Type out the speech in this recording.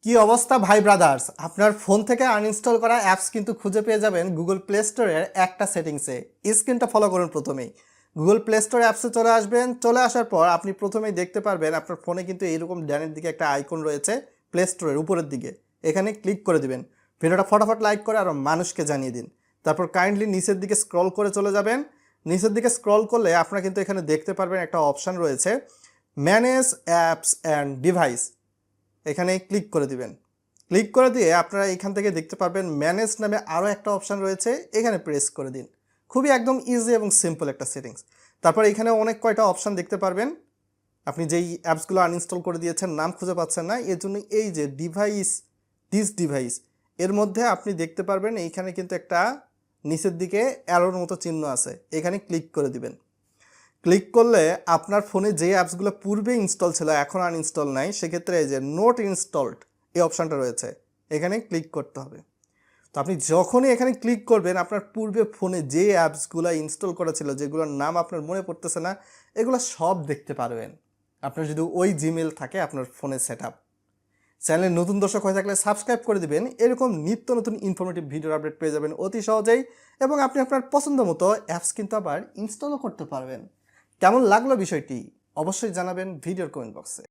কি অবস্থা ভাই ব্রাদার্স, আপনার ফোন থেকে আনইনস্টল করা অ্যাপস কিন্তু খুঁজে পেয়ে যাবেন গুগল প্লে স্টোরের একটা সেটিংসে। স্ক্রিনটা ফলো করুন। প্রথমেই গুগল প্লে স্টোর অ্যাপসে চলে আসবেন। চলে আসার পর আপনি প্রথমেই দেখতে পারবেন আপনার ফোনে কিন্তু এইরকম ডানের দিকে একটা আইকন রয়েছে প্লে স্টোরের উপরের দিকে। এখানে ক্লিক করে দিবেন। ভিডিওটা ফটাফট লাইক করে আরও মানুষকে জানিয়ে দিন। তারপর কাইন্ডলি নিচের দিকে স্ক্রল করে চলে যাবেন। নিচের দিকে স্ক্রল করলে আপনারা কিন্তু এখানে দেখতে পারবেন একটা অপশান রয়েছে ম্যানেজ অ্যাপস অ্যান্ড ডিভাইস। এখানে ক্লিক করে দিবেন। ক্লিক করে দিয়ে আপনারা এখান থেকে দেখতে পারবেন ম্যানেজ নামে আরও একটা অপশান রয়েছে, এখানে প্রেস করে দিন। খুবই একদম ইজি এবং সিম্পল একটা সেটিংস। তারপর এখানে অনেক কয়টা অপশান দেখতে পারবেন। আপনি যেই অ্যাপসগুলো আনইনস্টল করে দিয়েছেন নাম খুঁজে পাচ্ছেন না, এর জন্য এই যে ডিভাইস এর মধ্যে আপনি দেখতে পারবেন এইখানে কিন্তু একটা নিচের দিকে অ্যারোর মতো চিহ্ন আছে, এখানে ক্লিক করে দিবেন। ক্লিক করলে আপনার ফোনে যে অ্যাপসগুলো পূর্বে ইনস্টল ছিল এখন আনইনস্টল নাই, সেক্ষেত্রে এই যে নোট ইনস্টলড এই অপশানটা রয়েছে, এখানে ক্লিক করতে হবে। তো আপনি যখনই এখানে ক্লিক করবেন আপনার পূর্বে ফোনে যে অ্যাপসগুলো ইনস্টল করা ছিল, যেগুলোর নাম আপনার মনে পড়তেছে না, এগুলো সব দেখতে পারবেন আপনার যদি ওই জিমেল থাকে আপনার ফোনে সেট আপ। চ্যানেলে নতুন দর্শক হয়ে থাকলে সাবস্ক্রাইব করে দিবেন। এরকম নিত্য নতুন ইনফরমেটিভ ভিডিওর আপডেট পেয়ে যাবেন অতি সহজেই, এবং আপনি আপনার পছন্দ মতো অ্যাপস কিন্তু আবার ইনস্টলও করতে পারবেন। কেমন লাগলো বিষয়টি অবশ্যই জানাবেন ভিডিওর কমেন্ট বক্সে।